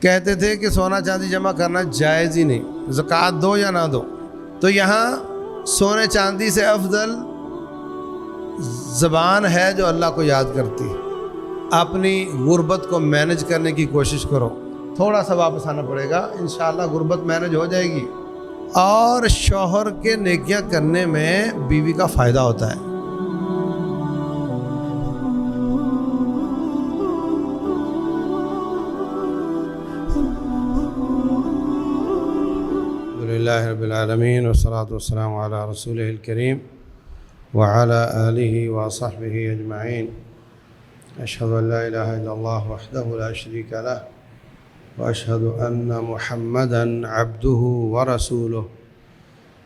کہتے تھے کہ سونا چاندی جمع کرنا جائز ہی نہیں، زکوٰۃ دو یا نہ دو۔ تو یہاں سونے چاندی سے افضل زبان ہے جو اللہ کو یاد کرتی ہے۔ اپنی غربت کو مینج کرنے کی کوشش کرو، تھوڑا سا واپس آنا پڑے گا، انشاءاللہ غربت مینج ہو جائے گی۔ اور شوہر کے نیکیاں کرنے میں بیوی کا فائدہ ہوتا ہے۔ الحمدللہ رب العالمین والصلاة والسلام علی رسولہ الکریم وعلی آلہ وصحبہ اجمعین۔ اشہد ان لا الہ الا اللہ وحدہ لا شریک لہ واشہد ان محمدا عبدہ ورسولہ۔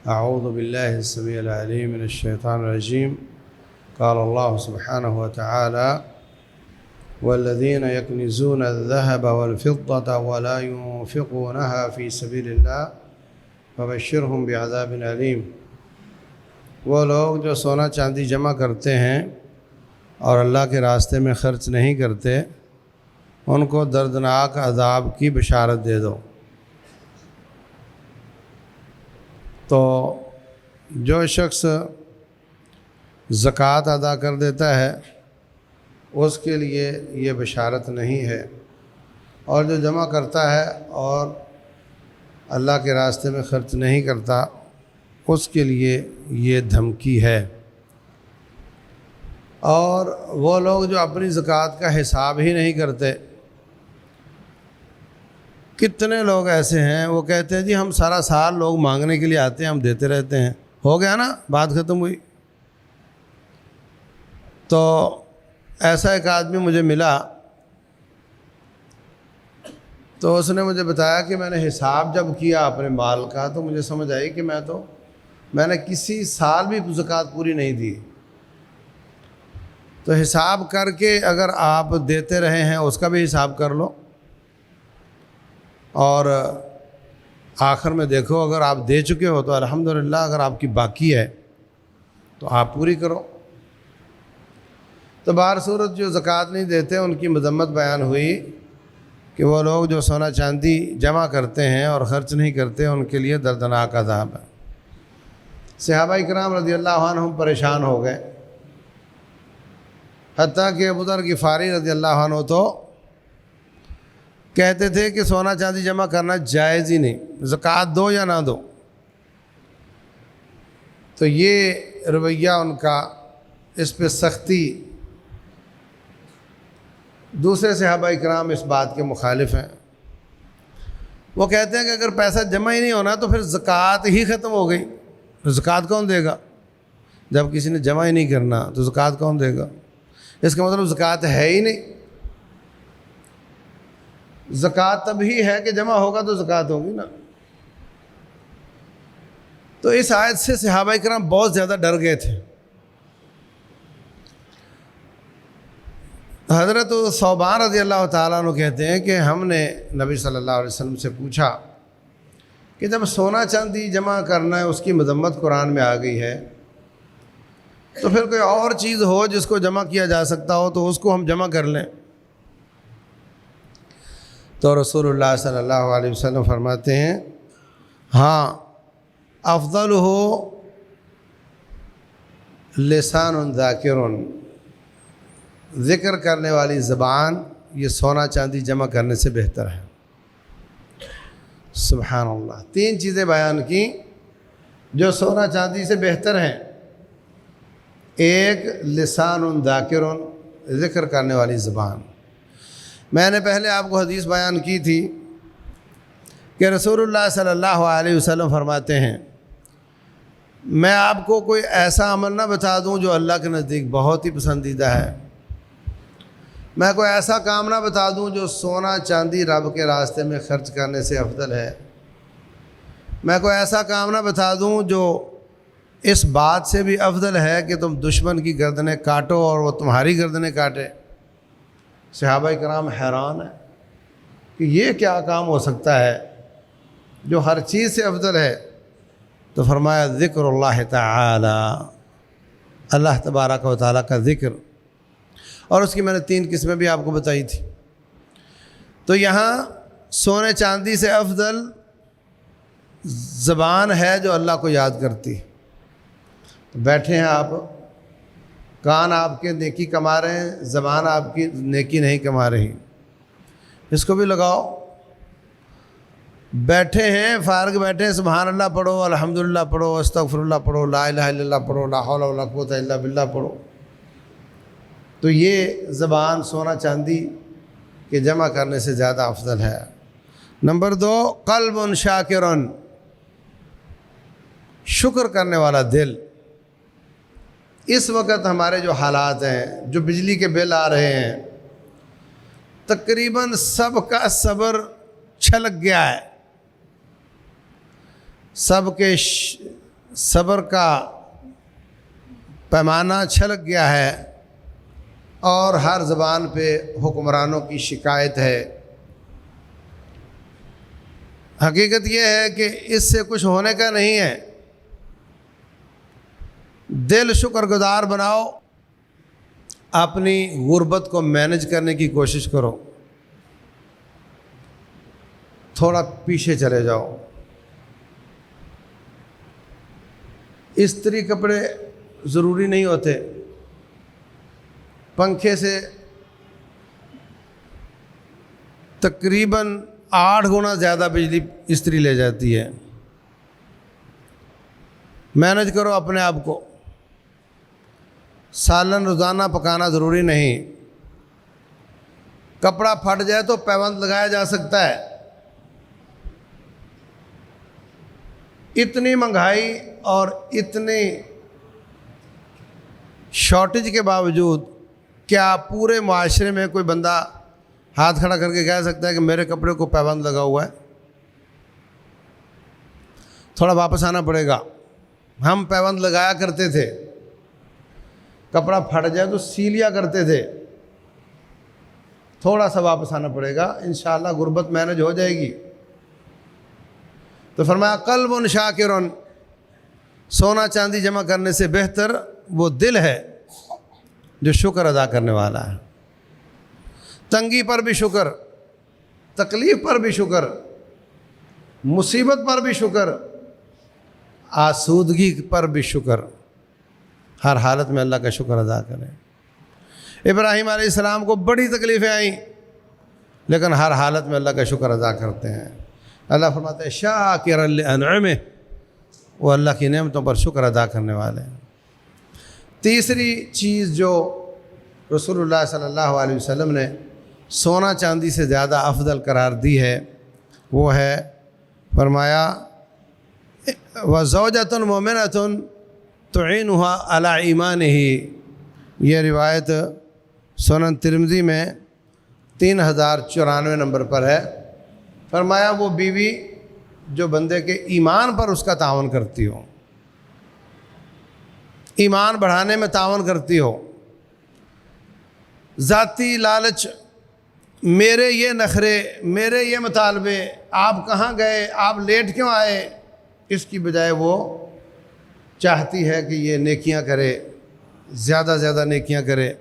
اعوذ باللہ السمیع العلیم من الشیطان الرجیم۔ قال اللہ سبحانہ وتعالی والذین یکنزون الذهب والفضة ولا ينفقونها في سبیل اللہ فبشرہم بعذاب علیم۔ وہ لوگ جو سونا چاندی جمع کرتے ہیں اور اللہ کے راستے میں خرچ نہیں کرتے، ان کو دردناک عذاب کی بشارت دے دو۔ تو جو شخص زکوٰۃ ادا کر دیتا ہے اس کے لیے یہ بشارت نہیں ہے، اور جو جمع کرتا ہے اور اللہ کے راستے میں خرچ نہیں کرتا اس کے لیے یہ دھمکی ہے۔ اور وہ لوگ جو اپنی زکوٰۃ کا حساب ہی نہیں کرتے، کتنے لوگ ایسے ہیں وہ کہتے ہیں جی ہم سارا سال لوگ مانگنے کے لیے آتے ہیں، ہم دیتے رہتے ہیں، ہو گیا نا، بات ختم ہوئی۔ تو ایسا ایک آدمی مجھے ملا تو اس نے مجھے بتایا کہ میں نے حساب جب کیا اپنے مال کا تو مجھے سمجھ آئی کہ میں نے کسی سال بھی زکوٰۃ پوری نہیں دی۔ تو حساب کر کے اگر آپ دیتے رہے ہیں اس کا بھی حساب کر لو، اور آخر میں دیکھو اگر آپ دے چکے ہو تو الحمدللہ، اگر آپ کی باقی ہے تو آپ پوری کرو۔ تو بہر صورت جو زکوٰۃ نہیں دیتے ان کی مذمت بیان ہوئی کہ وہ لوگ جو سونا چاندی جمع کرتے ہیں اور خرچ نہیں کرتے ان کے لیے دردناک عذاب ہے۔ صحابہ کرام رضی اللہ عنہم پریشان ہو گئے، حتیٰ کہ ابو ذر غفاری رضی اللہ عنہ تو کہتے تھے کہ سونا چاندی جمع کرنا جائز ہی نہیں، زکوٰۃ دو یا نہ دو۔ تو یہ رویہ ان کا، اس پہ سختی۔ دوسرے صحابہ کرام اس بات کے مخالف ہیں، وہ کہتے ہیں کہ اگر پیسہ جمع ہی نہیں ہونا تو پھر زکوٰۃ ہی ختم ہو گئی، زکوٰۃ کون دے گا؟ جب کسی نے جمع ہی نہیں کرنا تو زکوٰۃ کون دے گا؟ اس کا مطلب زکوٰۃ ہے ہی نہیں۔ زکوٰۃ تب ہی ہے کہ جمع ہوگا تو زکوٰۃ ہوگی نا۔ تو اس آیت سے صحابہ کرام بہت زیادہ ڈر گئے تھے۔ حضرت ثوبان رضی اللہ تعالیٰ عنہ کہتے ہیں کہ ہم نے نبی صلی اللہ علیہ وسلم سے پوچھا کہ جب سونا چاندی جمع کرنا ہے اس کی مذمت قرآن میں آ گئی ہے، تو پھر کوئی اور چیز ہو جس کو جمع کیا جا سکتا ہو تو اس کو ہم جمع کر لیں۔ تو رسول اللہ صلی اللہ علیہ وسلم فرماتے ہیں ہاں، افضل ہو لسان ذاکر، ذکر کرنے والی زبان یہ سونا چاندی جمع کرنے سے بہتر ہے۔ سبحان اللہ، تین چیزیں بیان کی جو سونا چاندی سے بہتر ہیں۔ ایک لسان ذاکر، ذکر کرنے والی زبان۔ میں نے پہلے آپ کو حدیث بیان کی تھی کہ رسول اللہ صلی اللہ علیہ وسلم فرماتے ہیں میں آپ کو کوئی ایسا عمل نہ بتا دوں جو اللہ کے نزدیک بہت ہی پسندیدہ ہے، میں کوئی ایسا کام نہ بتا دوں جو سونا چاندی رب کے راستے میں خرچ کرنے سے افضل ہے، میں کوئی ایسا کام نہ بتا دوں جو اس بات سے بھی افضل ہے کہ تم دشمن کی گردنیں کاٹو اور وہ تمہاری گردنیں کاٹے۔ صحابہ کرام حیران ہیں کہ یہ کیا کام ہو سکتا ہے جو ہر چیز سے افضل ہے۔ تو فرمایا ذکر اللہ تعالی، اللہ تبارک و تعالیٰ کا ذکر، اور اس کی میں نے 3 قسمیں بھی آپ کو بتائی تھی۔ تو یہاں سونے چاندی سے افضل زبان ہے جو اللہ کو یاد کرتی. بیٹھے ہیں آپ، کان آپ کے نیکی کما رہے ہیں، زبان آپ کی نیکی نہیں کما رہی، اس کو بھی لگاؤ. بیٹھے ہیں، فارغ بیٹھے ہیں، سبحان اللہ پڑھو، الحمدللہ پڑھو، استغفر اللہ پڑھو، لا الہ الا اللہ پڑھو، لا حول ولا قوت الا باللہ پڑھو. تو یہ زبان سونا چاندی کے جمع کرنے سے زیادہ افضل ہے. نمبر 2، قلب شاکر، شکر کرنے والا دل. اس وقت ہمارے جو حالات ہیں، جو بجلی کے بل آ رہے ہیں، تقریباً سب کا صبر چھلک گیا ہے، سب کے صبر کا پیمانہ چھلک گیا ہے، اور ہر زبان پہ حکمرانوں کی شکایت ہے. حقیقت یہ ہے کہ اس سے کچھ ہونے کا نہیں ہے. دل شکر گزار بناؤ، اپنی غربت کو مینج کرنے کی کوشش کرو. تھوڑا پیچھے چلے جاؤ. استری کپڑے ضروری نہیں ہوتے، پنکھے سے تقریباً 8 گنا زیادہ بجلی استری لے جاتی ہے. مینج کرو اپنے آپ کو. سالن روزانہ پکانا ضروری نہیں. کپڑا پھٹ جائے تو پیوند لگایا جا سکتا ہے. اتنی مہنگائی اور اتنی شارٹیج کے باوجود کیا پورے معاشرے میں کوئی بندہ ہاتھ کھڑا کر کے کہہ سکتا ہے کہ میرے کپڑے کو پیوند لگا ہوا ہے؟ تھوڑا واپس آنا پڑے گا. ہم پیوند لگایا کرتے تھے، کپڑا پھٹ جائے تو سی لیا کرتے تھے. تھوڑا سا واپس آنا پڑے گا، انشاءاللہ غربت مینج ہو جائے گی. تو فرمایا قلب شاکر، سونا چاندی جمع کرنے سے بہتر وہ دل ہے جو شکر ادا کرنے والا ہے. تنگی پر بھی شکر، تکلیف پر بھی شکر، مصیبت پر بھی شکر، آسودگی پر بھی شکر. ہر حالت میں اللہ کا شکر ادا کریں. ابراہیم علیہ السلام کو بڑی تکلیفیں آئیں، لیکن ہر حالت میں اللہ کا شکر ادا کرتے ہیں. اللہ فرماتا ہے شاکرا لانعمہ، وہ اللہ کی نعمتوں پر شکر ادا کرنے والے ہیں. تیسری چیز جو رسول اللہ صلی اللہ علیہ وسلم نے سونا چاندی سے زیادہ افضل قرار دی ہے، وہ ہے فرمایا وَزَوْجَةٌ مُؤْمِنَةٌ تُعِينُهَا عَلَىٰ إِيمَانِهِ. یہ روایت سنن ترمذی میں 3094 نمبر پر ہے. فرمایا وہ بیوی جو بندے کے ایمان پر اس کا تعاون کرتی ہو، ایمان بڑھانے میں تعاون کرتی ہو. ذاتی لالچ، میرے یہ نخرے، میرے یہ مطالبے، آپ کہاں گئے، آپ لیٹ کیوں آئے، اس کی بجائے وہ چاہتی ہے کہ یہ نیکیاں کرے، زیادہ زیادہ نیکیاں کرے.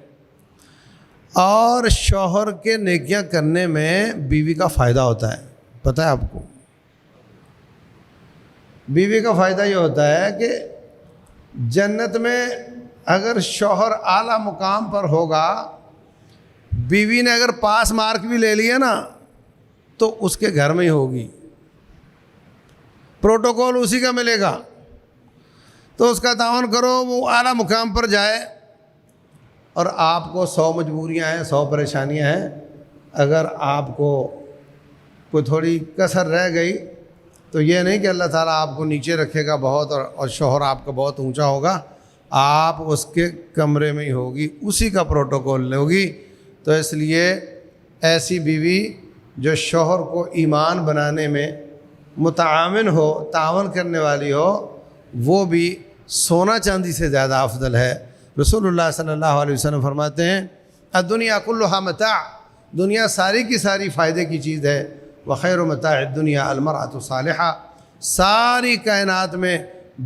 اور شوہر کے نیکیاں کرنے میں بیوی کا فائدہ ہوتا ہے. پتہ ہے آپ کو بیوی کا فائدہ یہ ہوتا ہے کہ جنت میں اگر شوہر اعلیٰ مقام پر ہوگا، بیوی نے اگر پاس مارک بھی لے لیا نا تو اس کے گھر میں ہی ہوگی، پروٹوکول اسی کا ملے گا. تو اس کا تعاون کرو، وہ اعلیٰ مقام پر جائے. اور آپ کو 100 مجبوریاں ہیں، 100 پریشانیاں ہیں، اگر آپ کو کوئی تھوڑی کسر رہ گئی تو یہ نہیں کہ اللہ تعالیٰ آپ کو نیچے رکھے گا بہت اور شوہر آپ کا بہت اونچا ہوگا. آپ اس کے کمرے میں ہی ہوگی، اسی کا پروٹوکول ہوگی. تو اس لیے ایسی بیوی جو شوہر کو ایمان بنانے میں متعاون ہو، تعاون کرنے والی ہو، وہ بھی سونا چاندی سے زیادہ افضل ہے. رسول اللہ صلی اللہ علیہ وسلم فرماتے ہیں الدنیا کلھا متاع، دنیا ساری کی ساری فائدے کی چیز ہے. وخیر متاع الدنیا المرأۃ الصالحہ، ساری کائنات میں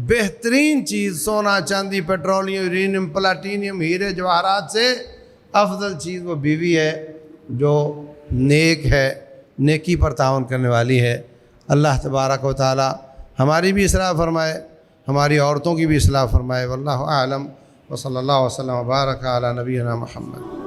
بہترین چیز سونا چاندی پیٹرولیم یورینیم پلاٹینیم ہیرے جواہرات سے افضل چیز وہ بیوی ہے جو نیک ہے، نیکی پر تعاون کرنے والی ہے۔ اللہ تبارک و تعالی ہماری بھی اصلاح فرمائے، ہماری عورتوں کی بھی اصلاح فرمائے۔ واللہ اعلم، وصلی اللہ وسلم وبارک علی نبینا محمد۔